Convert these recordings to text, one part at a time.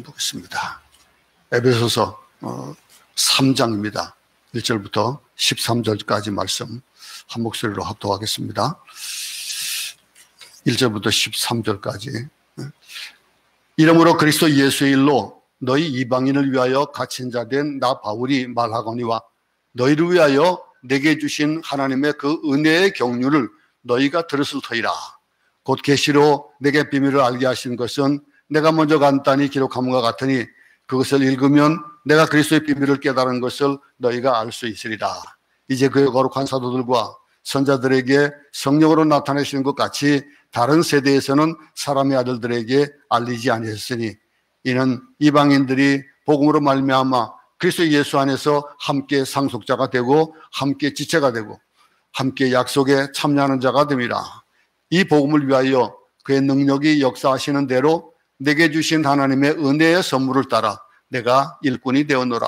보겠습니다. 에베소서 3장입니다. 1절부터 13절까지 말씀 한 목소리로 합독하겠습니다. 1절부터 13절까지. 이러므로 그리스도 예수의 일로 너희 이방인을 위하여 갇힌 자 된 나 바울이 말하거니와 너희를 위하여 내게 주신 하나님의 그 은혜의 경륜을 너희가 들었을 터이라. 곧 계시로 내게 비밀을 알게 하신 것은 내가 먼저 간단히 기록함과 같으니 그것을 읽으면 내가 그리스도의 비밀을 깨달은 것을 너희가 알 수 있으리라. 이제 그의 거룩한 사도들과 선자들에게 성령으로 나타내시는 것 같이 다른 세대에서는 사람의 아들들에게 알리지 아니했으니 이는 이방인들이 복음으로 말미암아 그리스도 예수 안에서 함께 상속자가 되고 함께 지체가 되고 함께 약속에 참여하는 자가 됨이라. 이 복음을 위하여 그의 능력이 역사하시는 대로 내게 주신 하나님의 은혜의 선물을 따라 내가 일꾼이 되었노라.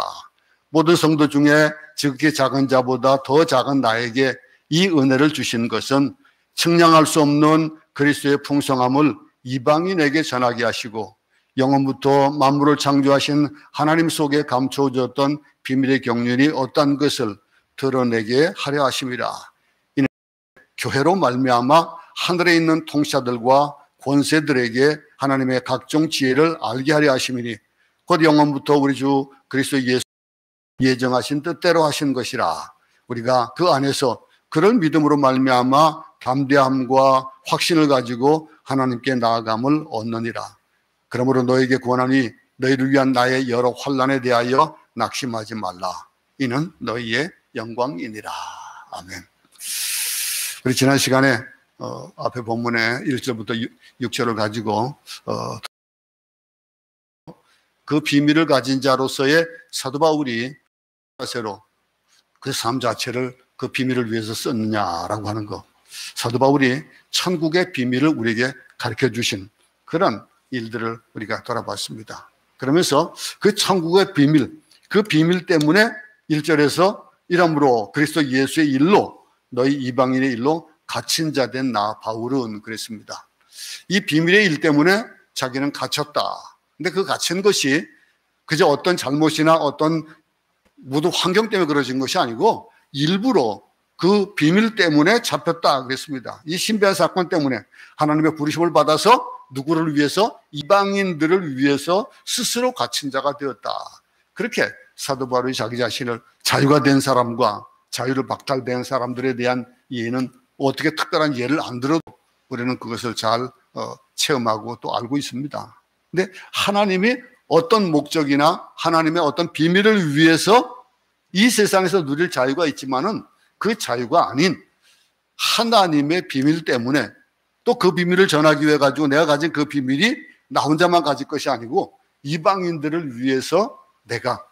모든 성도 중에 지극히 작은 자보다 더 작은 나에게 이 은혜를 주신 것은 측량할 수 없는 그리스도의 풍성함을 이방인에게 전하게 하시고 영원부터 만물을 창조하신 하나님 속에 감춰졌던 비밀의 경륜이 어떤 것을 드러내게 하려 하심이라. 이는 교회로 말미암아 하늘에 있는 통치자들과 권세들에게 하나님의 각종 지혜를 알게 하려 하심이니 곧 영원부터 우리 주 그리스도 예수 예정하신 뜻대로 하신 것이라. 우리가 그 안에서 그런 믿음으로 말미암아 담대함과 확신을 가지고 하나님께 나아감을 얻느니라. 그러므로 너에게 권하니 너희를 위한 나의 여러 환난에 대하여 낙심하지 말라. 이는 너희의 영광이니라. 아멘. 우리 지난 시간에 앞에 본문의 1절부터 6절을 가지고 그 비밀을 가진 자로서의 사도 바울이 자세로 그 삶 자체를 그 비밀을 위해서 썼느냐라고 하는 거. 사도 바울이 천국의 비밀을 우리에게 가르쳐 주신 그런 일들을 우리가 돌아봤습니다. 그러면서 그 천국의 비밀, 그 비밀 때문에 1절에서 이러므로 그리스도 예수의 일로 너희 이방인의 일로 갇힌 자 된 나 바울은 그랬습니다. 이 비밀의 일 때문에 자기는 갇혔다. 근데 그 갇힌 것이 그저 어떤 잘못이나 어떤 모든 환경 때문에 그러진 것이 아니고 일부러 그 비밀 때문에 잡혔다 그랬습니다. 이 신비한 사건 때문에 하나님의 부르심을 받아서 누구를 위해서? 이방인들을 위해서 스스로 갇힌 자가 되었다. 그렇게 사도 바울이 자기 자신을 자유가 된 사람과 자유를 박탈된 사람들에 대한 예는 어떻게 특별한 예를 안 들어도 우리는 그것을 잘 체험하고 또 알고 있습니다. 근데 하나님이 어떤 목적이나 하나님의 어떤 비밀을 위해서 이 세상에서 누릴 자유가 있지만은 그 자유가 아닌 하나님의 비밀 때문에 또 그 비밀을 전하기 위해 가지고 내가 가진 그 비밀이 나 혼자만 가질 것이 아니고 이방인들을 위해서 내가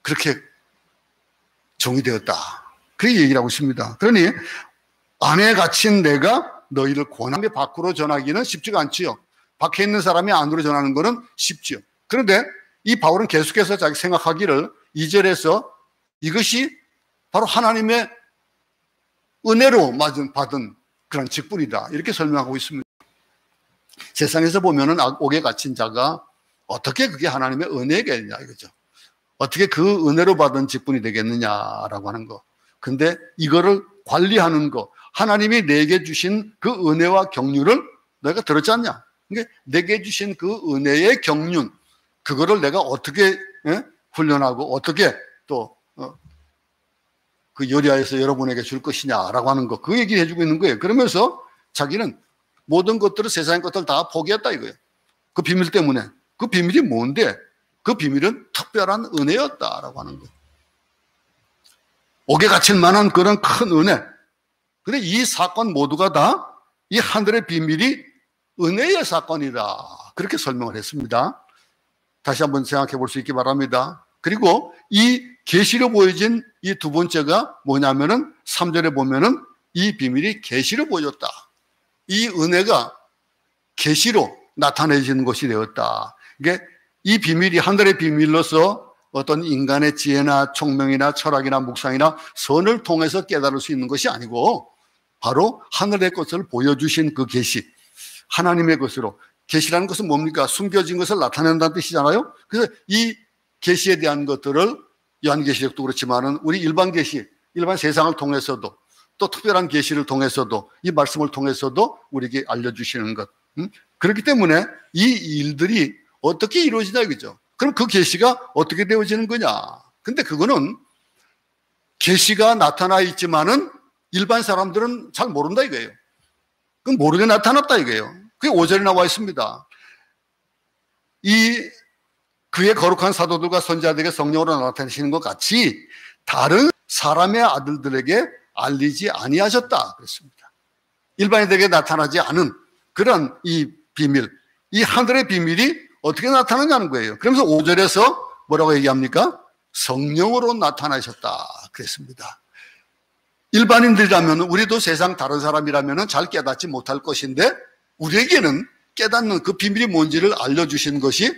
그렇게 정의되었다. 그렇게 얘기를 하고 있습니다. 그러니 안에 갇힌 내가 너희를 고난의 밖으로 전하기는 쉽지가 않지요. 밖에 있는 사람이 안으로 전하는 것은 쉽지요. 그런데 이 바울은 계속해서 자기 생각하기를 2절에서 이것이 바로 하나님의 은혜로 받은 그런 직분이다. 이렇게 설명하고 있습니다. 세상에서 보면은 옥에 갇힌 자가 어떻게 그게 하나님의 은혜겠냐 이거죠. 어떻게 그 은혜로 받은 직분이 되겠느냐라고 하는 거. 근데 이거를 관리하는 거, 하나님이 내게 주신 그 은혜와 경륜을 너희가 들었지 않냐? 그러니까 내게 주신 그 은혜의 경륜, 그거를 내가 어떻게 훈련하고 어떻게 또 그 요리하여서 여러분에게 줄 것이냐라고 하는 거, 그 얘기를 해주고 있는 거예요. 그러면서 자기는 모든 것들을 세상의 것들을 다 포기했다 이거예요. 그 비밀 때문에. 그 비밀이 뭔데? 그 비밀은 특별한 은혜였다라고 하는 거예요. 옥에 갇힐 만한 그런 큰 은혜. 근데 이 사건 모두가 다 이 하늘의 비밀이 은혜의 사건이다. 그렇게 설명을 했습니다. 다시 한번 생각해 볼 수 있기 바랍니다. 그리고 이 계시로 보여진 이 두 번째가 뭐냐면은 3절에 보면은 이 비밀이 계시로 보여졌다. 이 은혜가 계시로 나타내지는 것이 되었다. 이게 이 비밀이 하늘의 비밀로서 어떤 인간의 지혜나 총명이나 철학이나 묵상이나 선을 통해서 깨달을 수 있는 것이 아니고 바로 하늘의 것을 보여주신 그 계시, 하나님의 것으로 계시라는 것은 뭡니까? 숨겨진 것을 나타낸다는 뜻이잖아요. 그래서 이 계시에 대한 것들을 요한계시록도 그렇지만은 우리 일반 계시, 일반 세상을 통해서도 또 특별한 계시를 통해서도 이 말씀을 통해서도 우리에게 알려주시는 것. 그렇기 때문에 이 일들이 어떻게 이루어지냐 이거죠. 그럼 그 계시가 어떻게 되어지는 거냐? 근데 그거는 계시가 나타나 있지만은 일반 사람들은 잘 모른다 이거예요. 그건 모르게 나타났다 이거예요. 그게 5절에 나와 있습니다. 그의 거룩한 사도들과 선지자들에게 성령으로 나타내시는 것 같이 다른 사람의 아들들에게 알리지 아니하셨다 그랬습니다. 일반인들에게 나타나지 않은 그런 이 비밀, 이 하늘의 비밀이 어떻게 나타나냐는 거예요. 그러면서 5절에서 뭐라고 얘기합니까? 성령으로 나타나셨다 그랬습니다. 일반인들이라면, 우리도 세상 다른 사람이라면 잘 깨닫지 못할 것인데 우리에게는 깨닫는 그 비밀이 뭔지를 알려주신 것이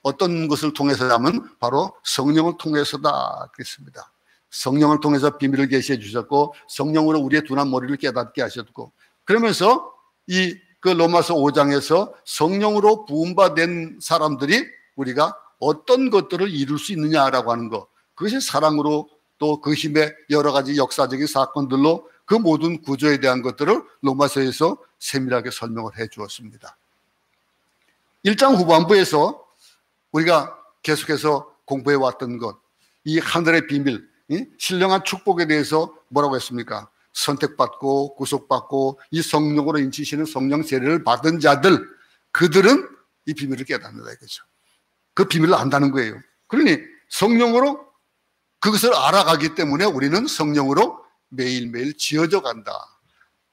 어떤 것을 통해서냐면 바로 성령을 통해서다 그랬습니다. 성령을 통해서 비밀을 계시해 주셨고 성령으로 우리의 둔한 머리를 깨닫게 하셨고, 그러면서 그 로마서 5장에서 성령으로 부음받은 사람들이 우리가 어떤 것들을 이룰 수 있느냐라고 하는 것, 그것이 사랑으로 또 그 힘의 여러 가지 역사적인 사건들로 그 모든 구조에 대한 것들을 로마서에서 세밀하게 설명을 해 주었습니다. 1장 후반부에서 우리가 계속해서 공부해 왔던 것, 이 하늘의 비밀, 신령한 축복에 대해서 뭐라고 했습니까? 선택받고 구속받고 이 성령으로 인치시는 성령 세례를 받은 자들, 그들은 이 비밀을 깨닫는다 이거죠. 그 비밀을 안다는 거예요. 그러니 성령으로 그것을 알아가기 때문에 우리는 성령으로 매일매일 지어져 간다,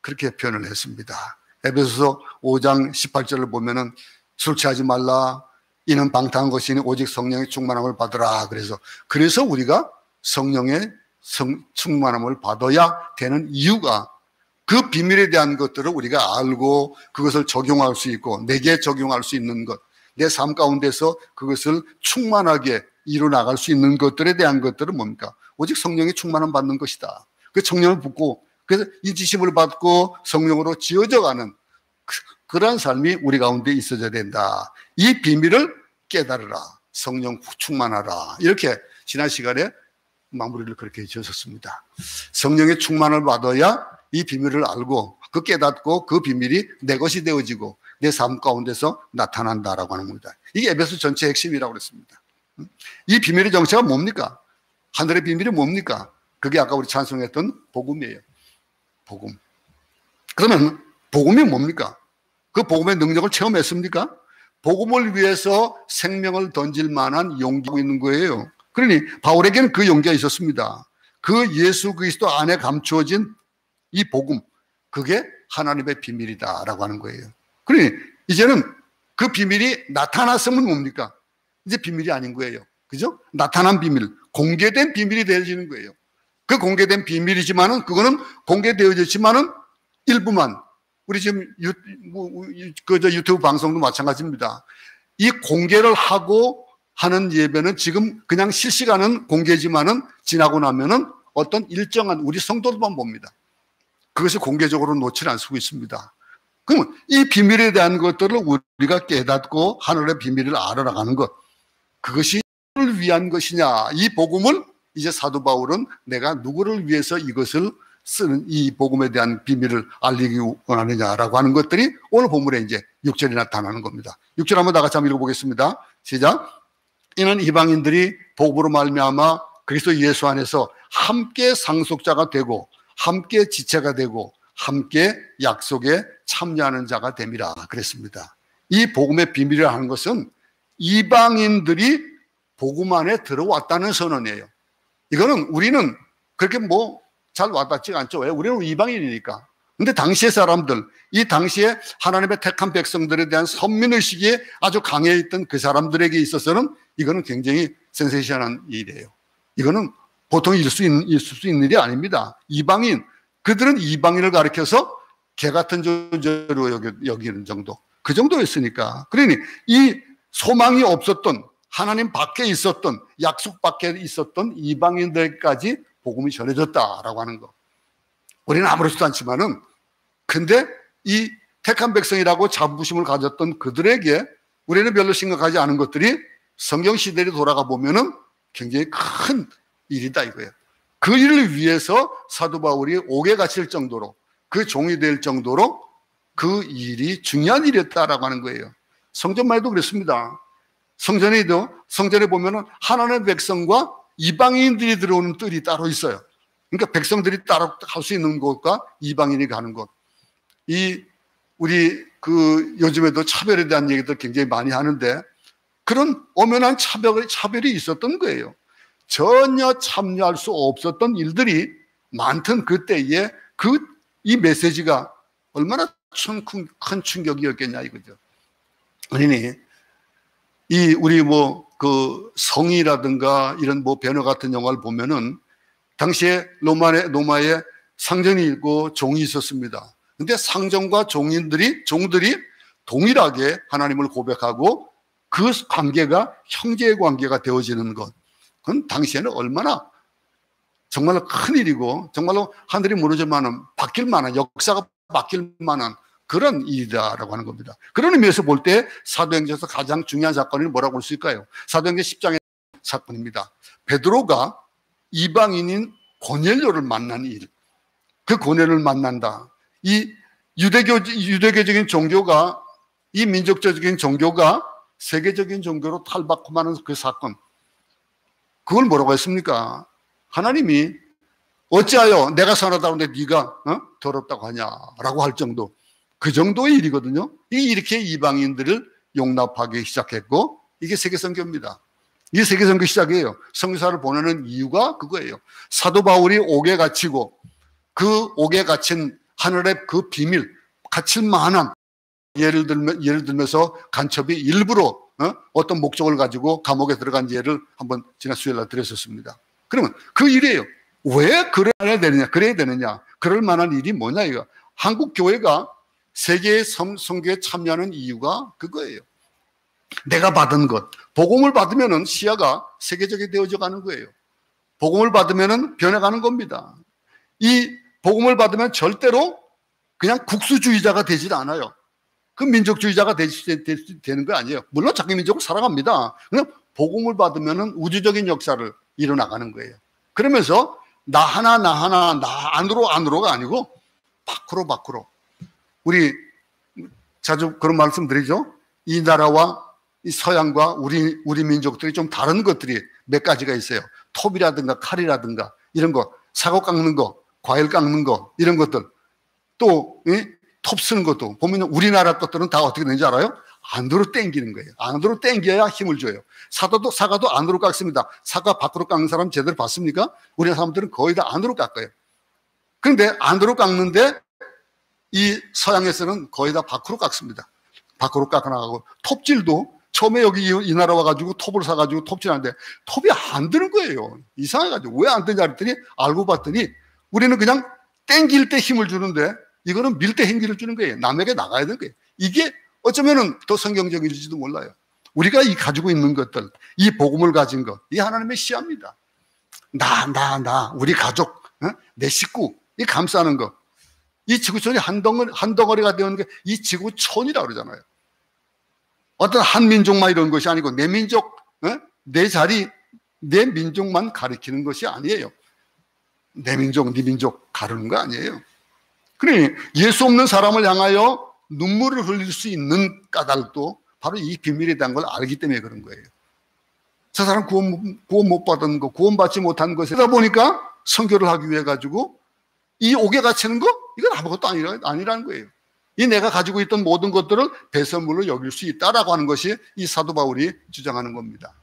그렇게 표현을 했습니다. 에베소서 5장 18절을 보면은 술 취하지 말라, 이는 방탕한 것이니 오직 성령의 충만함을 받으라. 그래서 우리가 성령의 충만함을 받아야 되는 이유가 그 비밀에 대한 것들을 우리가 알고 그것을 적용할 수 있고 내게 적용할 수 있는 것, 내 삶 가운데서 그것을 충만하게 이루 나갈 수 있는 것들에 대한 것들은 뭡니까? 오직 성령의 충만함 받는 것이다. 그 성령을 붙고 그래서 인치심을 받고 성령으로 지어져가는 그러한 삶이 우리 가운데 있어야 된다. 이 비밀을 깨달으라. 성령 충만하라. 이렇게 지난 시간에 마무리를 그렇게 지었습니다. 성령의 충만을 받아야 이 비밀을 알고 그 깨닫고 그 비밀이 내 것이 되어지고 내 삶 가운데서 나타난다라고 하는 겁니다. 이게 에베소 전체의 핵심이라고 그랬습니다. 이 비밀의 정체가 뭡니까? 하늘의 비밀이 뭡니까? 그게 아까 우리 찬송했던 복음이에요. 복음. 그러면 복음이 뭡니까? 그 복음의 능력을 체험했습니까? 복음을 위해서 생명을 던질 만한 용기가 있는 거예요. 그러니 바울에게는 그 용기가 있었습니다. 그 예수 그리스도 안에 감추어진 이 복음, 그게 하나님의 비밀이다라고 하는 거예요. 그러니 이제는 그 비밀이 나타났으면 뭡니까? 이제 비밀이 아닌 거예요. 그죠? 나타난 비밀, 공개된 비밀이 되어지는 거예요. 그 공개된 비밀이지만은 그거는 공개되어졌지만은 일부만, 우리 지금 유튜브 방송도 마찬가지입니다. 이 공개를 하고 하는 예배는 지금 그냥 실시간은 공개지만은 지나고 나면은 어떤 일정한 우리 성도들만 봅니다. 그것이 공개적으로 놓지 않고 있습니다. 그러면 이 비밀에 대한 것들을 우리가 깨닫고 하늘의 비밀을 알아가는 것, 그것이 누구를 위한 것이냐. 이 복음을 이제 사도 바울은 내가 누구를 위해서 이것을 쓰는 이 복음에 대한 비밀을 알리기 원하느냐라고 하는 것들이 오늘 본문에 이제 6절에 나타나는 겁니다. 6절 한번 다 같이 한번 읽어보겠습니다. 시작. 이는 이방인들이 복음으로 말미암아 그리스도 예수 안에서 함께 상속자가 되고 함께 지체가 되고 함께 약속에 참여하는 자가 됨이라 그랬습니다. 이 복음의 비밀이라 하는 것은 이방인들이 복음 안에 들어왔다는 선언이에요. 이거는 우리는 그렇게 잘 와닿지 않죠. 왜? 우리는 이방인이니까. 근데 당시의 사람들, 이 당시에 하나님의 택한 백성들에 대한 선민의식이 아주 강해 있던 그 사람들에게 있어서는 이거는 굉장히 센세이션한 일이에요. 이거는 보통 있을 수 있는 일이 아닙니다. 이방인, 그들은 이방인을 가리켜서 개 같은 존재로 여기는 정도, 그 정도였으니까. 그러니 이 소망이 없었던, 하나님 밖에 있었던, 약속 밖에 있었던 이방인들까지 복음이 전해졌다라고 하는 거. 우리는 아무렇지도 않지만은, 근데 이 택한 백성이라고 자부심을 가졌던 그들에게 우리는 별로 심각하지 않은 것들이 성경 시대로 돌아가 보면은 굉장히 큰 일이다 이거예요. 그 일을 위해서 사도 바울이 옥에 갇힐 정도로, 그 종이 될 정도로 그 일이 중요한 일이었다라고 하는 거예요. 성전만 해도 그렇습니다. 성전에 보면은 하나님의 백성과 이방인들이 들어오는 뜰이 따로 있어요. 그러니까 백성들이 따로 갈 수 있는 곳과 이방인이 가는 곳. 우리 요즘에도 차별에 대한 얘기들 굉장히 많이 하는데 그런 엄연한 차별이 있었던 거예요. 전혀 참여할 수 없었던 일들이 많던 그때에 이 메시지가 얼마나 큰 충격이었겠냐 이거죠. 아니니 우리 성이라든가 이런 변호 같은 영화를 보면은 당시에 로마에 상전이 있고 종이 있었습니다. 근데 상전과 종들이 동일하게 하나님을 고백하고 그 관계가 형제의 관계가 되어지는 것. 그건 당시에는 얼마나 정말로 큰 일이고 정말로 하늘이 무너질 만한, 바뀔 만한, 역사가 바뀔 만한 그런 일이다라고 하는 겁니다. 그런 의미에서 볼 때 사도행전에서 가장 중요한 사건이 뭐라고 볼 수 있을까요? 사도행전 10장의 사건입니다. 베드로가 이방인인 고넬료를 만난 일. 그 고넬료를 만난다. 이 유대교적인 종교가, 이 민족적인 종교가 세계적인 종교로 탈바꿈하는 그 사건. 그걸 뭐라고 했습니까? 하나님이 어찌하여 내가 선하다고 하는데 네가 더럽다고 하냐라고 할 정도. 그 정도의 일이거든요. 이렇게 이방인들을 용납하기 시작했고, 이게 세계선교입니다. 이게 세계선교 시작이에요. 선교사를 보내는 이유가 그거예요. 사도 바울이 옥에 갇히고 그 옥에 갇힌 하늘의 그 비밀, 갇힐 만한, 예를 들면서 간첩이 일부러 어떤 목적을 가지고 감옥에 들어간 예를 한번 지난 수요일 날 드렸었습니다. 그러면 그 일이에요. 왜 그래야 되느냐? 그럴 만한 일이 뭐냐 이거. 한국 교회가 세계의 선교에 참여하는 이유가 그거예요. 내가 받은 것, 복음을 받으면은 시야가 세계적이 되어져 가는 거예요. 복음을 받으면은 변해가는 겁니다. 이 복음을 받으면 절대로 그냥 국수주의자가 되질 않아요. 그 민족주의자가 되는 거 아니에요. 물론 자기 민족을 사랑합니다. 그냥 복음을 받으면은 우주적인 역사를 이뤄나가는 거예요. 그러면서 나 하나 안으로가 아니고 밖으로. 우리 자주 그런 말씀 드리죠. 이 나라와 이 서양과 우리 민족들이 좀 다른 것들이 몇 가지가 있어요. 톱이라든가 칼이라든가 이런 거, 사과 깎는 거, 과일 깎는 거, 이런 것들. 또 톱 쓰는 것도 보면 우리나라 것들은 다 어떻게 되는지 알아요? 안으로 당기는 거예요. 안으로 당겨야 힘을 줘요. 사과도 안으로 깎습니다. 사과 밖으로 깎는 사람 제대로 봤습니까? 우리나라 사람들은 거의 다 안으로 깎아요. 그런데 안으로 깎는데 이 서양에서는 거의 다 밖으로 깎습니다. 밖으로 깎아나가고, 톱질도 처음에 여기 이 나라 와가지고 톱을 사가지고 톱질하는데 톱이 안 드는 거예요. 이상해가지고 왜 안 드냐 그랬더니 알고 봤더니 우리는 그냥 당길 때 힘을 주는데 이거는 밀 때 힘기를 주는 거예요. 남에게 나가야 되는 거예요. 이게 어쩌면은 더 성경적일지도 몰라요. 우리가 가지고 있는 것들, 이 복음을 가진 것, 이 하나님의 시야입니다. 우리 가족, 내 식구, 이 감싸는 것. 이 지구촌이 한 덩어리가 되는 게 이 지구촌이라고 그러잖아요. 어떤 한 민족만 이런 것이 아니고 내 민족, 내 자리, 내 민족만 가리키는 것이 아니에요. 내 민족, 네 민족 가르는 거 아니에요. 그러니 예수 없는 사람을 향하여 눈물을 흘릴 수 있는 까닭도 바로 이 비밀에 대한 걸 알기 때문에 그런 거예요. 저 사람 구원 못 받은 거, 구원받지 못한 것이다 보니까 선교를 하기 위해 가지고 이 옥에 갇히는 거? 이건 아무것도 아니라는 거예요. 이 내가 가지고 있던 모든 것들을 배설물로 여길 수 있다라고 하는 것이 이 사도 바울이 주장하는 겁니다.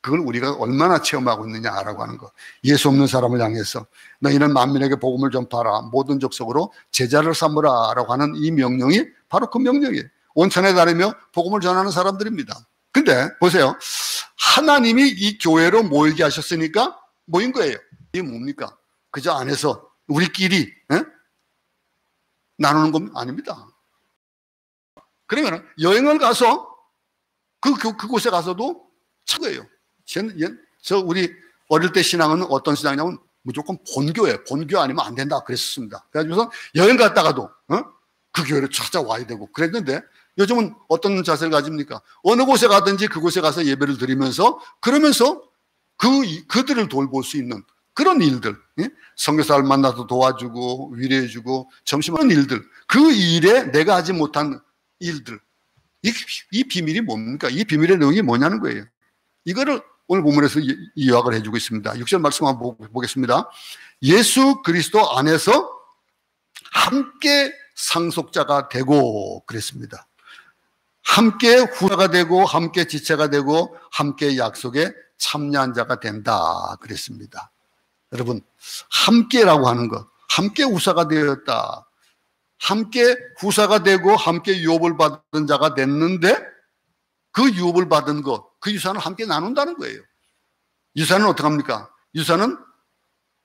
그걸 우리가 얼마나 체험하고 있느냐라고 하는 거. 예수 없는 사람을 향해서 너희는 만민에게 복음을 전파하라, 모든 족속으로 제자를 삼으라 라고 하는 이 명령이 바로 그 명령이에요. 온천에 다니며 복음을 전하는 사람들입니다. 근데 보세요. 하나님이 이 교회로 모이게 하셨으니까 모인 거예요. 이게 뭡니까? 그저 안에서 우리끼리 나누는 건 아닙니다. 그러면 여행을 가서 그곳에 가서도 참고예요. 우리 어릴 때 신앙은 어떤 신앙이냐면 무조건 본교예요. 본교 아니면 안 된다 그랬었습니다. 그래서 여행 갔다가도 그 교회를 찾아와야 되고 그랬는데 요즘은 어떤 자세를 가집니까? 어느 곳에 가든지 그곳에 가서 예배를 드리면서 그러면서 그들을 돌볼 수 있는 그런 일들, 예? 선교사를 만나서 도와주고 위로해주고 점심하는 일들, 그 일에 내가 하지 못한 일들, 이 비밀이 뭡니까? 이 비밀의 내용이 뭐냐는 거예요. 이거를 오늘 본문에서 요약을 해주고 있습니다. 6절 말씀 한번 보겠습니다. 예수 그리스도 안에서 함께 상속자가 되고 그랬습니다. 함께 후사가 되고 함께 지체가 되고 함께 약속에 참여한 자가 된다 그랬습니다. 여러분, 함께라고 하는 것, 함께 후사가 되었다, 함께 후사가 되고 함께 유업을 받은 자가 됐는데 그 유업을 받은 것, 그 유산을 함께 나눈다는 거예요. 유산은 어떻게 합니까? 유산은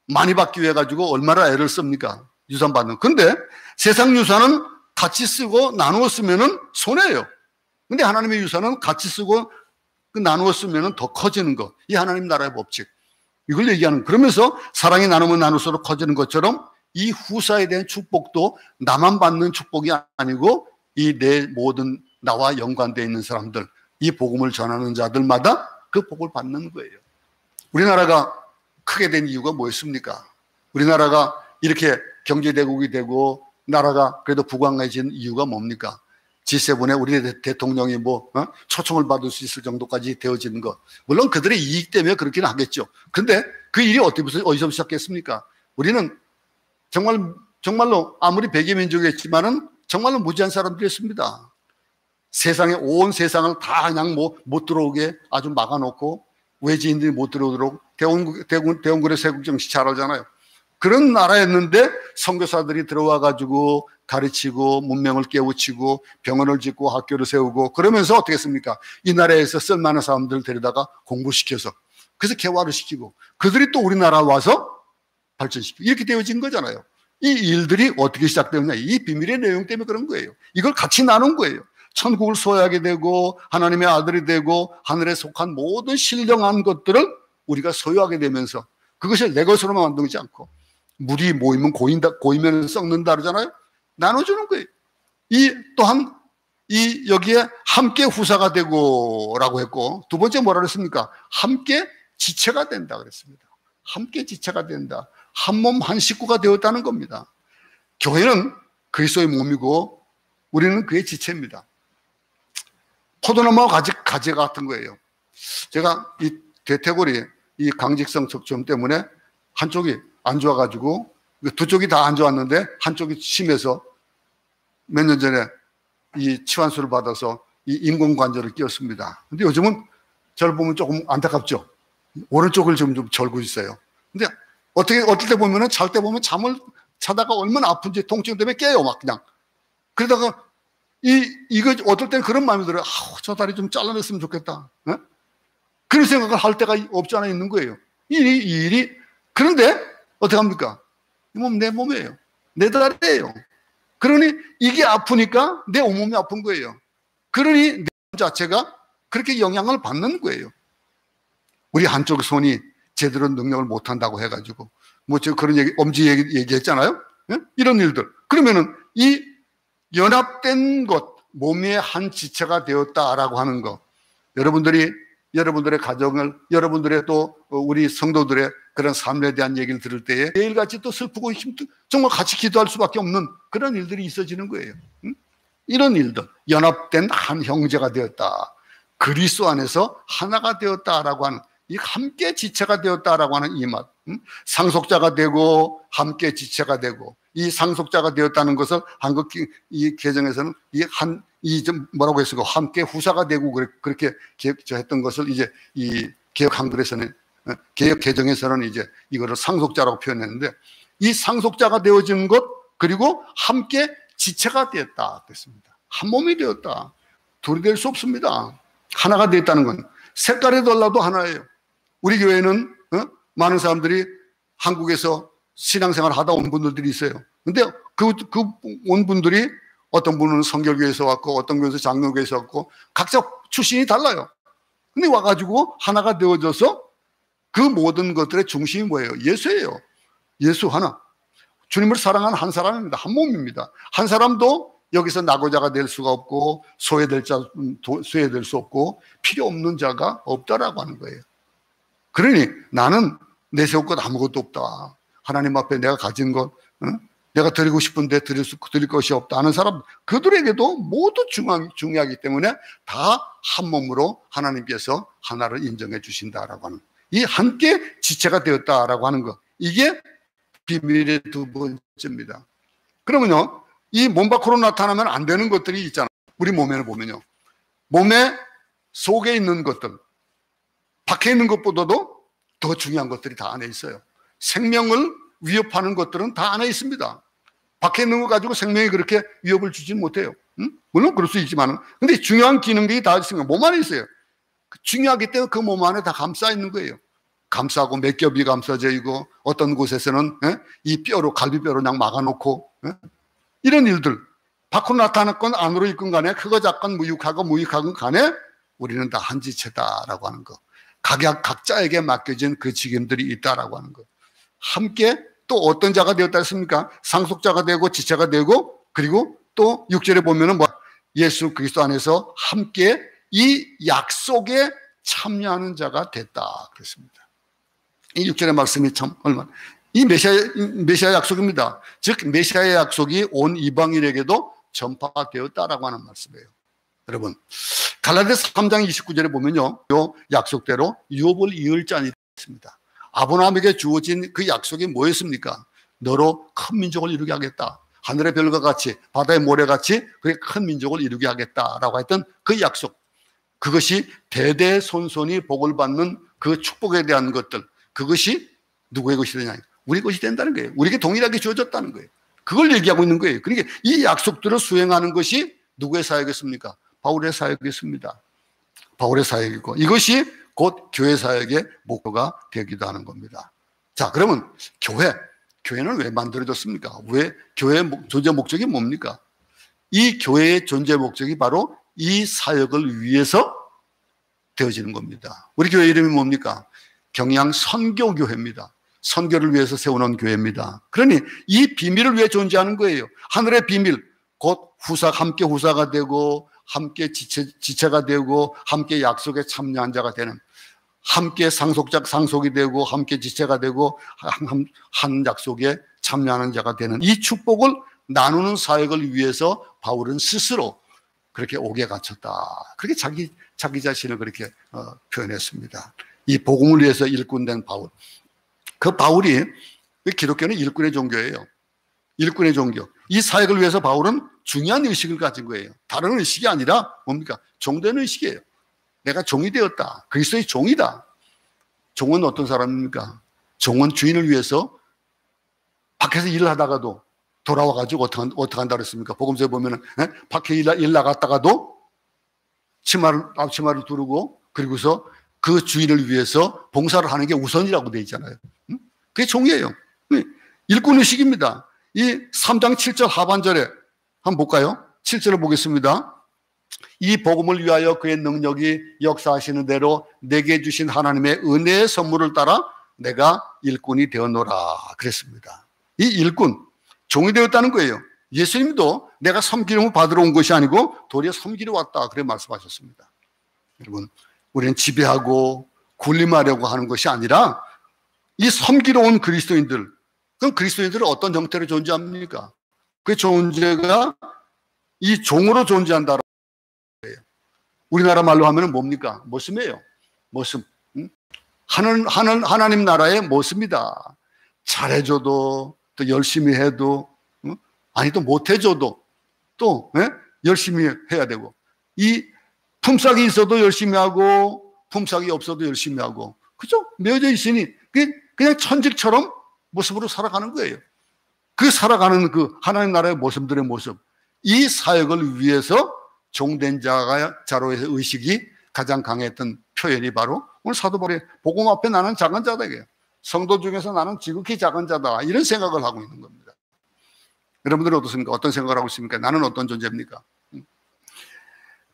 많이 받기 위해 가지고 얼마나 애를 씁니까? 유산 받는. 근데 세상 유산은 같이 쓰고 나누어 쓰면은 손해예요. 근데 하나님의 유산은 같이 쓰고 나누어 쓰면은 더 커지는 것. 이 하나님 나라의 법칙. 이걸 얘기하는. 그러면서 사랑이 나누면 나눌수록 커지는 것처럼 이 후사에 대한 축복도 나만 받는 축복이 아니고 이 내 모든 나와 연관되어 있는 사람들, 이 복음을 전하는 자들마다 그 복을 받는 거예요. 우리나라가 크게 된 이유가 뭐였습니까? 우리나라가 이렇게 경제대국이 되고 나라가 그래도 부강해진 이유가 뭡니까? G7에 우리 대통령이 초청을 받을 수 있을 정도까지 되어지는 것. 물론 그들의 이익 때문에 그렇게는 하겠죠. 그런데 그 일이 어디서 시작했습니까? 우리는 정말로 아무리 백의 민족이었지만은 정말로 무지한 사람들이었습니다. 온 세상을 다 그냥 못 들어오게 아주 막아놓고 외지인들이 못 들어오도록 대원군의 세국정치 잘 알잖아요. 그런 나라였는데 선교사들이 들어와 가지고 가르치고 문명을 깨우치고 병원을 짓고 학교를 세우고 그러면서 어떻게 했습니까? 이 나라에서 쓸만한 사람들을 데려다가 공부시켜서 그래서 개화를 시키고 그들이 또 우리나라 와서 발전시키고 이렇게 되어진 거잖아요. 이 일들이 어떻게 시작되느냐, 이 비밀의 내용 때문에 그런 거예요. 이걸 같이 나눈 거예요. 천국을 소유하게 되고 하나님의 아들이 되고 하늘에 속한 모든 신령한 것들을 우리가 소유하게 되면서 그것을 내 것으로만 만들지 않고 물이 고이면 썩는다 그러잖아요. 나눠주는 거예요. 또한 여기에 함께 후사가 되고 라고 했고 두 번째 뭐라 그랬습니까? 함께 지체가 된다 그랬습니다. 함께 지체가 된다. 한 몸 한 식구가 되었다는 겁니다. 교회는 그리스도의 몸이고 우리는 그의 지체입니다. 포도나무와 가지 같은 거예요. 제가 이 대퇴골이 이 강직성 적점 때문에 한쪽이 안 좋아가지고 두 쪽이 다 안 좋았는데 한쪽이 심해서 몇 년 전에 이 치환수를 받아서 이 인공관절을 끼웠습니다. 근데 요즘은 저를 보면 조금 안타깝죠. 오른쪽을 좀 절고 있어요. 근데 어떨 때 보면은 잘 때 보면 잠을 자다가 얼마나 아픈지 통증 때문에 깨요, 막 그냥. 그러다가 이거 어떨 때는 그런 마음이 들어요. 저 다리 좀 잘라냈으면 좋겠다. 네? 그런 생각을 할 때가 없지 않아 있는 거예요. 이 일이. 그런데 어떻게 합니까? 이 몸 내 몸이에요. 내 다리예요. 그러니 이게 아프니까 내 온몸이 아픈 거예요. 그러니 내 몸 자체가 그렇게 영향을 받는 거예요. 우리 한쪽 손이 제대로 능력을 못한다고 해가지고 저 그런 엄지 얘기했잖아요. 네? 이런 일들. 그러면은 이 연합된 것, 몸의 한 지체가 되었다라고 하는 것, 여러분들의 가정을, 여러분들의 또 우리 성도들의 그런 삶에 대한 얘기를 들을 때에 매일같이 또 슬프고 정말 같이 기도할 수밖에 없는 그런 일들이 있어지는 거예요. 응? 이런 일들, 연합된 한 형제가 되었다, 그리스도 안에서 하나가 되었다라고 하는, 이 함께 지체가 되었다라고 하는 이 맛, 상속자가 되고 함께 지체가 되고, 이 상속자가 되었다는 것을 한국 이 개정에서는 뭐라고 했을까? 함께 후사가 되고 그렇게 했던 것을 이제 이 개혁 한글에서는, 개혁 개정에서는 이제 이거를 상속자라고 표현했는데, 이 상속자가 되어진 것, 그리고 함께 지체가 되었다 그랬습니다. 한 몸이 되었다. 둘이 될 수 없습니다. 하나가 되었다는 건 색깔이 달라도 하나예요. 우리 교회는 많은 사람들이 한국에서 신앙생활을 하다 온 분들이 있어요. 근데 그 온 분들이 어떤 분은 성결교회에서 왔고 어떤 교회에서 장로교회에서 왔고 각자 출신이 달라요. 근데 와가지고 하나가 되어져서 그 모든 것들의 중심이 뭐예요? 예수예요. 예수 하나. 주님을 사랑하는 한 사람입니다. 한 몸입니다. 한 사람도 여기서 낙오자가 될 수가 없고 소외될 수 없고 필요 없는 자가 없다라고 하는 거예요. 그러니 나는 내세울 것 아무것도 없다. 하나님 앞에 내가 가진 것, 내가 드리고 싶은데 드릴 것이 없다 하는 사람, 그들에게도 모두 중요하기 때문에 다 한 몸으로 하나님께서 하나를 인정해 주신다라고 하는, 이 함께 지체가 되었다라고 하는 것, 이게 비밀의 두 번째입니다. 그러면요, 이 몸 밖으로 나타나면 안 되는 것들이 있잖아요. 우리 몸에는 보면요, 몸에 속에 있는 것들, 밖에 있는 것보다도 더 중요한 것들이 다 안에 있어요. 생명을 위협하는 것들은 다 안에 있습니다. 밖에 있는 거 가지고 생명이 그렇게 위협을 주지는 못해요. 물론 그럴 수 있지만, 근데 중요한 기능들이 다 있습니다. 몸 안에 있어요. 중요하기 때문에 그 몸 안에 다 감싸 있는 거예요. 감싸고 몇 겹이 감싸져 있고, 어떤 곳에서는 이 뼈로, 갈비뼈로 그냥 막아놓고, 이런 일들, 밖으로 나타났건 안으로 있건 간에 그거 작건 무익하건 간에 우리는 다 한 지체다라고 하는 거, 각자에게 맡겨진 그 직임들이 있다라고 하는 거. 함께 또 어떤 자가 되었다 했습니까? 상속자가 되고 지체가 되고, 그리고 또 6절에 보면은 예수 그리스도 안에서 함께 이 약속에 참여하는 자가 됐다 그랬습니다. 이 6절의 말씀이 참 얼마나, 이 메시아 약속입니다. 즉 메시아의 약속이 온 이방인에게도 전파되었다라고 하는 말씀이에요. 여러분, 갈라디아서 3장 29절에 보면요, 이 약속대로 유업을 이을 자니 있습니다. 아브라함에게 주어진 그 약속이 뭐였습니까? 너로 큰 민족을 이루게 하겠다. 하늘의 별과 같이, 바다의 모래같이 그렇게 큰 민족을 이루게 하겠다라고 했던 그 약속, 그것이 대대손손이 복을 받는 그 축복에 대한 것들, 그것이 누구의 것이 되냐? 우리 것이 된다는 거예요. 우리에게 동일하게 주어졌다는 거예요. 그걸 얘기하고 있는 거예요. 그러니까 이 약속들을 수행하는 것이 누구의 사역이었습니까? 바울의 사역이었습니다. 바울의 사역이고, 이것이 곧 교회 사역의 목표가 되기도 하는 겁니다. 자, 그러면 교회는 왜 만들어졌습니까? 왜 교회의 존재 목적이 뭡니까? 이 교회의 존재 목적이 바로 이 사역을 위해서 되어지는 겁니다. 우리 교회 이름이 뭡니까? 경양 선교교회입니다. 선교를 위해서 세워놓은 교회입니다. 그러니 이 비밀을 위해 존재하는 거예요. 하늘의 비밀, 곧 함께 후사가 되고, 함께 지체가 되고, 함께 약속에 참여한 자가 되는, 함께 상속이 되고, 함께 지체가 되고, 한 약속에 참여하는 자가 되는 이 축복을 나누는 사역을 위해서 바울은 스스로 그렇게 옥에 갇혔다. 그렇게 자기 자신을 그렇게 표현했습니다. 이 복음을 위해서 일꾼된 바울. 그 바울이, 기독교는 일꾼의 종교예요. 일꾼의 종교. 이 사역을 위해서 바울은 중요한 의식을 가진 거예요. 다른 의식이 아니라 뭡니까? 종된 의식이에요. 내가 종이 되었다. 그리스도의 종이다. 종은 어떤 사람입니까? 종은 주인을 위해서 밖에서 일을 하다가도 돌아와가지고 어떻게 한다 그랬습니까? 복음서에 보면은 밖에 일 나갔다가도 앞치마를 두르고, 그리고서 그 주인을 위해서 봉사를 하는 게 우선이라고 되어 있잖아요. 그게 종이에요. 일꾼의식입니다. 이 3장 7절 하반절에 한번 볼까요? 7절을 보겠습니다. 이 복음을 위하여 그의 능력이 역사하시는 대로 내게 주신 하나님의 은혜의 선물을 따라 내가 일꾼이 되었노라 그랬습니다. 이 일꾼, 종이 되었다는 거예요. 예수님도 내가 섬기름을 받으러 온 것이 아니고 도리어 섬기러 왔다, 그래 말씀하셨습니다. 여러분, 우리는 지배하고 군림하려고 하는 것이 아니라 이 섬기러 온 그리스도인들, 그럼 그리스도인들은 어떤 형태로 존재합니까? 그 존재가 이 종으로 존재한다라고 해요. 우리나라 말로 하면 뭡니까? 모습이에요. 모습. 하나님 나라의 모습이다. 잘해줘도, 또 열심히 해도, 아니 또 못해줘도 또 열심히 해야 되고, 이 품삯이 있어도 열심히 하고 품삯이 없어도 열심히 하고, 그죠? 매어져 있으니 그냥 천직처럼 모습으로 살아가는 거예요. 그 살아가는 그 하나님 나라의 모습들의 모습, 이 사역을 위해서 종된 자로의 의식이 가장 강했던 표현이 바로 오늘 사도 바울의 복음 앞에 나는 작은 자다, 이게요. 성도 중에서 나는 지극히 작은 자다, 이런 생각을 하고 있는 겁니다. 여러분들은 어떻습니까? 어떤 생각을 하고 있습니까? 나는 어떤 존재입니까?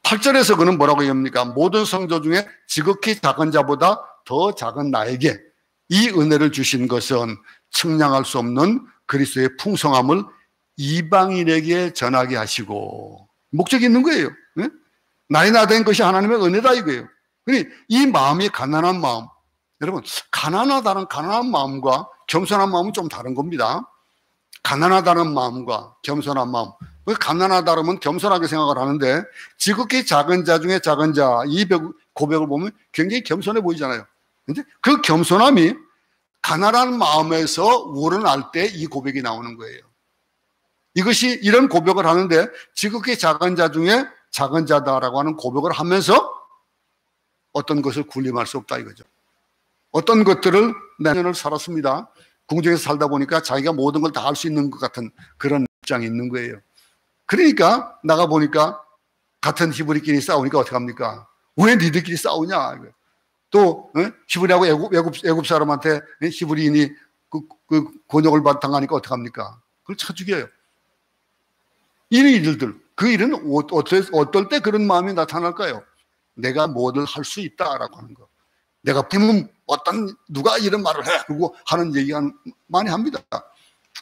8절에서 그는 뭐라고 얘기합니까? 모든 성도 중에 지극히 작은 자보다 더 작은 나에게 이 은혜를 주신 것은 측량할 수 없는 그리스도의 풍성함을 이방인에게 전하게 하시고, 목적이 있는 거예요. 네? 나이 나된 것이 하나님의 은혜다 이거예요. 그러니 이 마음이 가난한 마음, 여러분 가난한 마음과 겸손한 마음은 좀 다른 겁니다. 가난하다는 마음과 겸손한 마음, 가난하다면 겸손하게 생각을 하는데 지극히 작은 자 중에 작은 자, 이 고백을 보면 굉장히 겸손해 보이잖아요. 근데 그 겸손함이 가난한 마음에서 우러날 때 이 고백이 나오는 거예요. 이것이 이런 고백을 하는데 지극히 작은 자 중에 작은 자다라고 하는 고백을 하면서 어떤 것을 군림할 수 없다 이거죠. 어떤 것들을 내년을 살았습니다. 궁정에서 살다 보니까 자기가 모든 걸 다 할 수 있는 것 같은 그런 입장이 있는 거예요. 그러니까 나가 보니까 같은 히브리끼리 싸우니까 어떻게 합니까? 왜 니들끼리 싸우냐? 또 히브리하고 애굽 사람한테 히브리인이 그 곤욕을 당하니까 어떻게 합니까? 그걸 쳐 죽여요. 이런 일들, 그 일은 어떨 때 그런 마음이 나타날까요? 내가 뭐를 할 수 있다라고 하는 거. 내가 보면 누가 이런 말을 해 그리고 하는 얘기가 많이 합니다.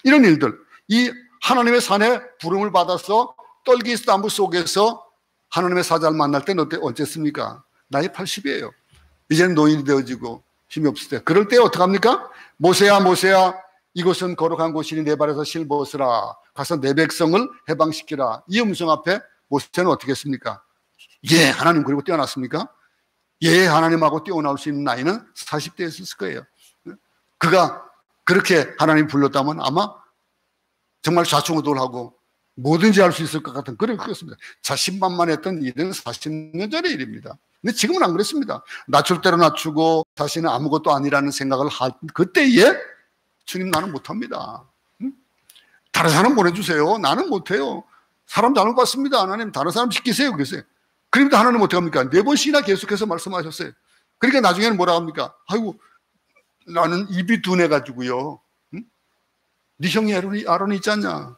이런 일들, 이 하나님의 산에 부름을 받아서 떨기스 나무 속에서 하나님의 사자를 만날 때는 어땠습니까? 나이 80이에요. 이제는 노인이 되어지고 힘이 없을 때, 그럴 때 어떻게 합니까? 모세야 모세야, 이곳은 거룩한 곳이니 내 발에서 실 벗으라, 가서 내 백성을 해방시키라. 이 음성 앞에 모세는 어떻게 했습니까? 예, 하나님. 그리고 뛰어났습니까? 예, 하나님하고 뛰어나올 수 있는 나이는 40대였을 거예요. 그가 그렇게 하나님 불렀다면 아마 정말 좌충우돌하고 뭐든지 할 수 있을 것 같은 그런 거였습니다. 자신만만했던 일은 40년 전의 일입니다. 근데 지금은 안 그랬습니다. 낮출 대로 낮추고 자신은 아무것도 아니라는 생각을 할 그때에 주님, 나는 못합니다. 다른 사람 보내주세요. 나는 못해요. 사람 잘못 봤습니다. 하나님, 다른 사람 시키세요. 그랬어요. 그러니까 하나님 어떻게 합니까? 4번씩이나 계속해서 말씀하셨어요. 그러니까 나중에는 뭐라 합니까? 아이고, 나는 입이 둔해가지고요. 네 형이 아론이 있지 않냐?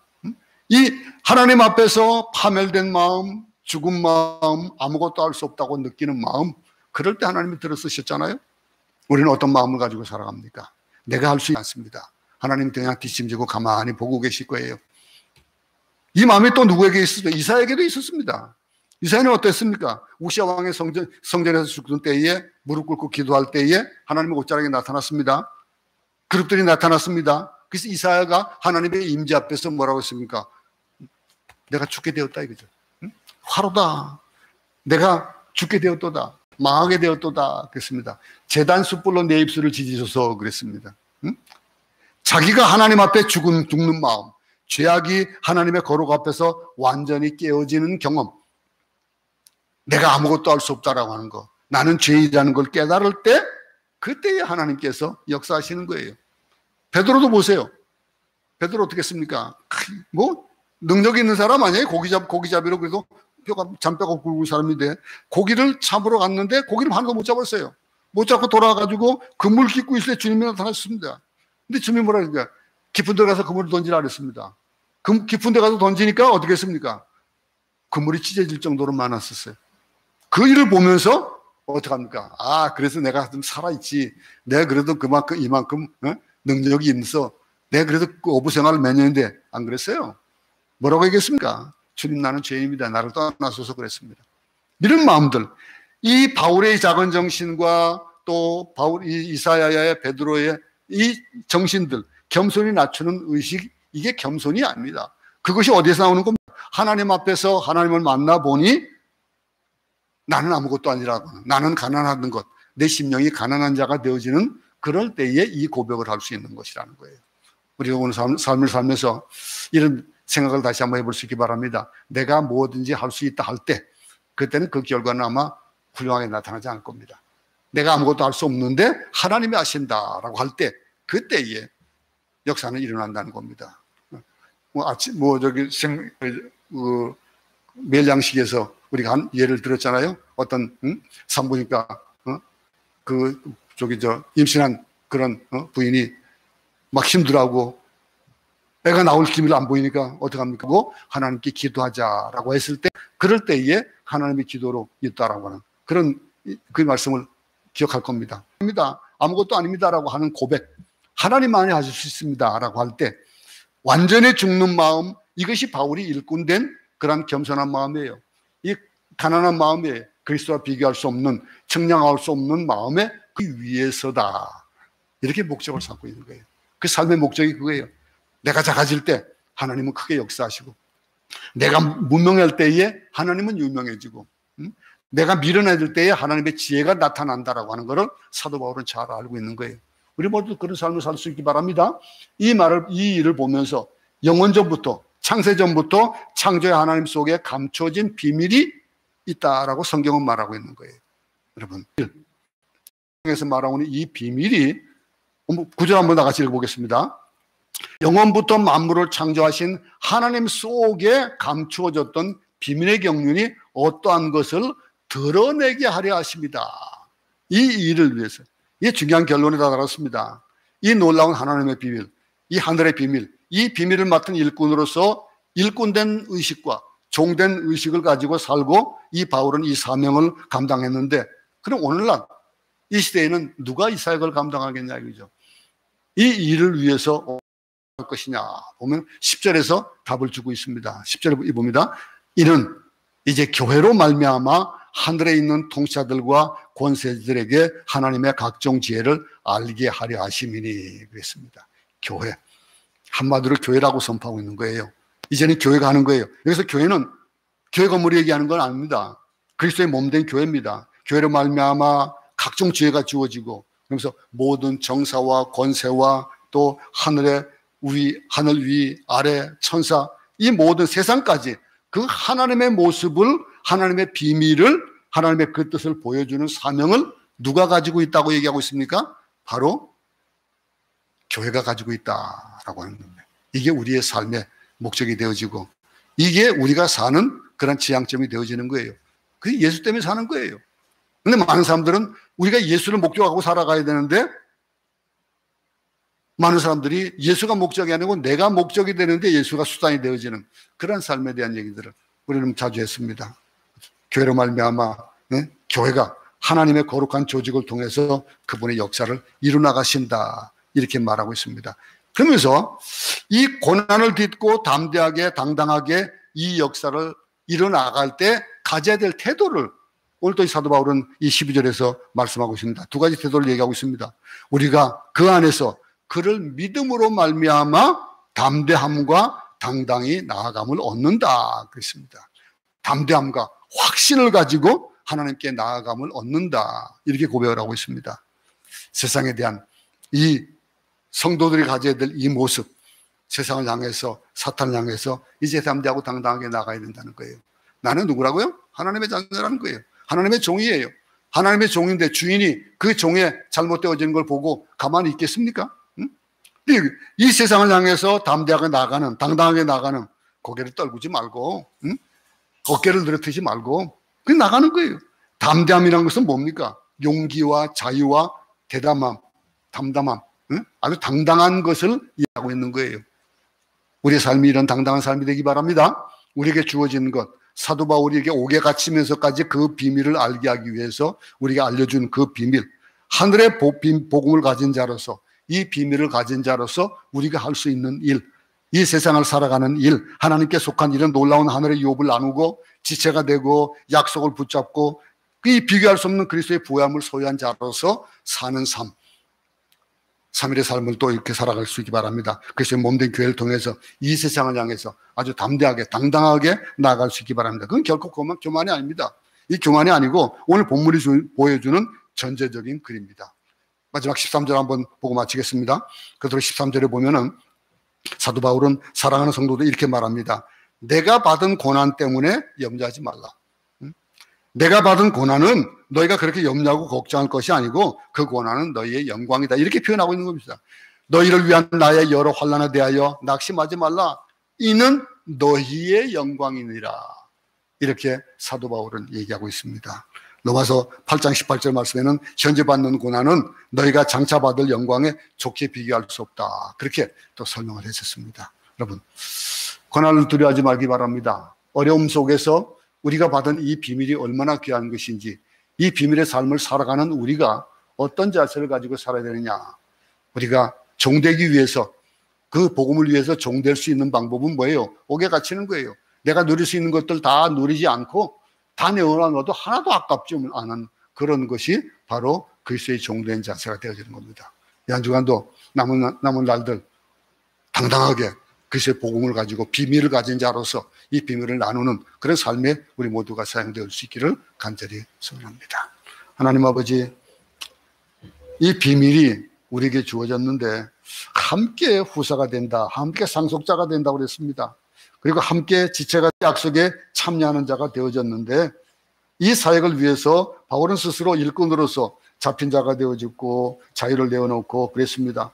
이 하나님 앞에서 파멸된 마음, 죽은 마음, 아무것도 할 수 없다고 느끼는 마음, 그럴 때 하나님이 들어쓰셨잖아요. 우리는 어떤 마음을 가지고 살아갑니까? 내가 할 수 있지 않습니다. 하나님 그냥 뒷짐지고 가만히 보고 계실 거예요. 이 마음이 또 누구에게 있었어요? 이사야에게도 있었습니다. 이사야는 어땠습니까? 우시아 왕의 성전에서 죽던 때에 무릎 꿇고 기도할 때에 하나님의 옷자락에 나타났습니다. 그룹들이 나타났습니다. 그래서 이사야가 하나님의 임재 앞에서 뭐라고 했습니까? 내가 죽게 되었다 이거죠. 화로다. 내가 죽게 되었도다. 망하게 되었도다. 그랬습니다. 제단 숯불로 내 입술을 지지소서 그랬습니다. 자기가 하나님 앞에 죽는 마음, 죄악이 하나님의 거룩 앞에서 완전히 깨어지는 경험, 내가 아무것도 할 수 없다라고 하는 거, 나는 죄인이라는 걸 깨달을 때 그때에 하나님께서 역사하시는 거예요. 베드로도 보세요. 베드로 어떻게 했습니까? 뭐 능력이 있는 사람 아니에요? 고기잡이로. 그래도 잔뼈가 굵은 사람인데 고기를 잡으러 갔는데 고기를 하나도 못 잡았어요. 못 잡고 돌아와가지고 그물 깃고 있을 때 주님이 나타났습니다. 근데 주님이 뭐라 그러니까 깊은 데 가서 그물을 던지라 그랬습니다. 깊은 데 가서 던지니까 어떻게 했습니까? 그물이 찢어질 정도로 많았었어요. 그 일을 보면서 어떻게 합니까? 아, 그래서 내가 좀 살아있지. 내가 그래도 이만큼 능력이 있어. 내가 그래도 그 어부 생활을 몇 년인데 안 그랬어요? 뭐라고 얘기했습니까? 주님, 나는 죄인입니다. 나를 떠나소서 그랬습니다. 이런 마음들, 이 바울의 작은 정신과 또 이사야의 베드로의 이 정신들, 겸손히 낮추는 의식, 이게 겸손이 아닙니다. 그것이 어디서 나오는 겁니까? 하나님 앞에서 하나님을 만나보니 나는 아무것도 아니라고, 나는 가난한 것, 내 심령이 가난한 자가 되어지는 그럴 때에 이 고백을 할 수 있는 것이라는 거예요. 우리가 오늘 삶을 살면서 이런 생각을 다시 한번 해볼 수 있기 바랍니다. 내가 뭐든지 할 수 있다 할 때, 그때는 그 결과는 아마 훌륭하게 나타나지 않을 겁니다. 내가 아무것도 할 수 없는데 하나님이 하신다라고 할 때, 그때에 역사는 일어난다는 겁니다. 매일 양식에서 우리가 한 예를 들었잖아요. 어떤 산부인과 임신한 그런 부인이 막 힘들어하고 애가 나올 기미를 안 보이니까 어떡합니까? 하나님께 기도하자라고 했을 때, 그럴 때에 하나님의 기도로 있다라고 하는 그런 그 말씀을 기억할 겁니다. 아무것도 아닙니다라고 하는 고백, 하나님만이 하실 수 있습니다라고 할 때 완전히 죽는 마음, 이것이 바울이 일꾼된 그런 겸손한 마음이에요. 이 가난한 마음에 그리스도와 비교할 수 없는, 측량할 수 없는 마음에 그 위에서다. 이렇게 목적을 삼고 있는 거예요. 그 삶의 목적이 그거예요. 내가 작아질 때 하나님은 크게 역사하시고, 내가 무명할 때에 하나님은 유명해지고, 내가 밀어내질 때에 하나님의 지혜가 나타난다라고 하는 것을 사도 바울은 잘 알고 있는 거예요. 우리 모두 그런 삶을 살 수 있기 바랍니다. 이 일을 보면서 영원전부터, 창세전부터 창조의 하나님 속에 감춰진 비밀이 있다라고 성경은 말하고 있는 거예요. 여러분, 성경에서 말하고 있는 이 비밀이, 구절 한번 다 같이 읽어보겠습니다. 영원부터 만물을 창조하신 하나님 속에 감추어졌던 비밀의 경륜이 어떠한 것을 드러내게 하려 하십니다. 이 일을 위해서. 이게 중요한 결론에 다다랐습니다. 이 놀라운 하나님의 비밀, 이 하늘의 비밀, 이 비밀을 맡은 일꾼으로서 일꾼된 의식과 종된 의식을 가지고 살고 이 바울은 이 사명을 감당했는데, 그럼 오늘날 이 시대에는 누가 이 사역을 감당하겠냐 이거죠. 이 일을 위해서 할 것이냐 보면 10절에서 답을 주고 있습니다. 10절에 봅니다. 이는 이제 교회로 말미암아 하늘에 있는 통치자들과 권세들에게 하나님의 각종 지혜를 알게 하려 하심이니 그랬습니다. 교회, 한마디로 교회라고 선포하고 있는 거예요. 이제는 교회가 하는 거예요. 여기서 교회는 교회 건물을 얘기하는 건 아닙니다. 그리스도의 몸된 교회입니다. 교회로 말미암아 각종 지혜가 주어지고, 그래서 모든 정사와 권세와 또 하늘 위 아래 천사, 이 모든 세상까지 그 하나님의 모습을, 하나님의 비밀을, 하나님의 그 뜻을 보여주는 사명을 누가 가지고 있다고 얘기하고 있습니까? 바로 교회가 가지고 있다라고 하는 겁니다. 이게 우리의 삶의 목적이 되어지고, 이게 우리가 사는 그런 지향점이 되어지는 거예요. 그게 예수 때문에 사는 거예요. 근데 많은 사람들은 우리가 예수를 목적하고 살아가야 되는데, 많은 사람들이 예수가 목적이 아니고 내가 목적이 되는데 예수가 수단이 되어지는 그런 삶에 대한 얘기들을 우리는 자주 했습니다. 교회로 말미암아 교회가 하나님의 거룩한 조직을 통해서 그분의 역사를 이루나가신다, 이렇게 말하고 있습니다. 그러면서 이 고난을 딛고 담대하게 당당하게 이 역사를 이루나갈 때 가져야 될 태도를 오늘 또 이 사도 바울은 이 12절에서 말씀하고 있습니다. 두 가지 태도를 얘기하고 있습니다. 우리가 그 안에서 그를 믿음으로 말미암아 담대함과 당당히 나아감을 얻는다 그랬습니다. 담대함과 확신을 가지고 하나님께 나아감을 얻는다, 이렇게 고백을 하고 있습니다. 세상에 대한 이 성도들이 가져야 될 이 모습, 세상을 향해서, 사탄을 향해서 이제 담대하고 당당하게 나가야 된다는 거예요. 나는 누구라고요? 하나님의 자녀라는 거예요. 하나님의 종이에요. 하나님의 종인데 주인이 그 종의 잘못되어지는 걸 보고 가만히 있겠습니까? 이 세상을 향해서 담대하게 나가는, 당당하게 나가는, 고개를 떨구지 말고, 어깨를 늘어뜨리지 말고 그냥 나가는 거예요. 담대함이라는 것은 뭡니까? 용기와 자유와 대담함, 담담함, 아주 당당한 것을 이해하고 있는 거예요. 우리의 삶이 이런 당당한 삶이 되기 바랍니다. 우리에게 주어진 것, 사도 바울에게 옥에 갇히면서까지 그 비밀을 알게 하기 위해서 우리가 알려준 그 비밀, 하늘의 복음을 가진 자로서, 이 비밀을 가진 자로서 우리가 할 수 있는 일, 이 세상을 살아가는 일, 하나님께 속한 이런 놀라운 하늘의 유업을 나누고 지체가 되고 약속을 붙잡고 이 비교할 수 없는 그리스도의 부활을 소유한 자로서 사는 삶, 3일의 삶을 또 이렇게 살아갈 수 있기 바랍니다. 그래서 몸된 교회를 통해서 이 세상을 향해서 아주 담대하게 당당하게 나아갈 수 있기 바랍니다. 그건 결코 교만이 아닙니다. 이 교만이 아니고 오늘 본문이 보여주는 전제적인 글입니다. 마지막 13절 한번 보고 마치겠습니다. 그대로 13절에 보면은 사도 바울은 사랑하는 성도들 이렇게 말합니다. 내가 받은 고난 때문에 염려하지 말라. 내가 받은 고난은 너희가 그렇게 염려하고 걱정할 것이 아니고 그 고난은 너희의 영광이다, 이렇게 표현하고 있는 겁니다. 너희를 위한 나의 여러 환난에 대하여 낙심하지 말라. 이는 너희의 영광이니라, 이렇게 사도 바울은 얘기하고 있습니다. 로마서 8장 18절 말씀에는 현재 받는 고난은 너희가 장차 받을 영광에 좋게 비교할 수 없다, 그렇게 또 설명을 했었습니다. 여러분, 고난을 두려워하지 말기 바랍니다. 어려움 속에서 우리가 받은 이 비밀이 얼마나 귀한 것인지, 이 비밀의 삶을 살아가는 우리가 어떤 자세를 가지고 살아야 되느냐, 우리가 종되기 위해서 그 복음을 위해서 종될 수 있는 방법은 뭐예요? 옥에 갇히는 거예요. 내가 누릴 수 있는 것들 다 누리지 않고 다 내어놔도 하나도 아깝지 않은 그런 것이 바로 그리스도의 종된 자세가 되어지는 겁니다. 이 한 주간도 남은 날들 당당하게 그리스도의 복음을 가지고 비밀을 가진 자로서 이 비밀을 나누는 그런 삶에 우리 모두가 사용될 수 있기를 간절히 소원합니다. 하나님 아버지, 이 비밀이 우리에게 주어졌는데 함께 후사가 된다, 함께 상속자가 된다고 그랬습니다. 그리고 함께 지체가 약속에 참여하는 자가 되어졌는데 이 사역을 위해서 바울은 스스로 일꾼으로서 잡힌 자가 되어졌고 자유를 내어놓고 그랬습니다.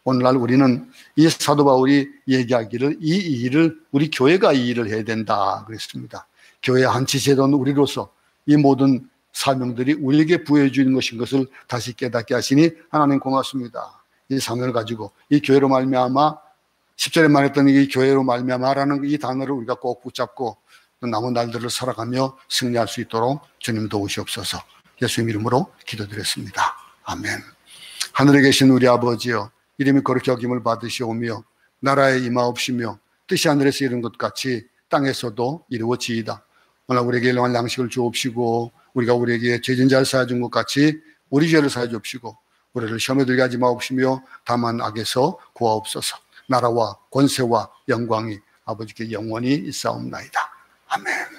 오늘날 우리는 이 사도 바울이 얘기하기를 이 일을 우리 교회가 이 일을 해야 된다 그랬습니다. 교회 한 지체된 우리로서 이 모든 사명들이 우리에게 부여해 주는 것인 것을 다시 깨닫게 하시니 하나님 고맙습니다. 이 사명을 가지고 이 교회로 말미암아 10절에 말했던 이 교회로 말미암아라는 이 단어를 우리가 꼭 붙잡고 남은 날들을 살아가며 승리할 수 있도록 주님 도우시옵소서. 예수님 이름으로 기도드렸습니다. 아멘. 하늘에 계신 우리 아버지여, 이름이 거룩히 여김을 받으시오며 나라에 임하옵시며 뜻이 하늘에서 이룬 것 같이 땅에서도 이루어지이다. 오늘 우리에게 일용할 양식을 주옵시고 우리가 우리에게 죄진 자를 사하여 준 것 같이 우리 죄를 사하여 주옵시고 우리를 시험에 들게 하지 마옵시며 다만 악에서 구하옵소서. 나라와 권세와 영광이 아버지께 영원히 있사옵나이다. 아멘.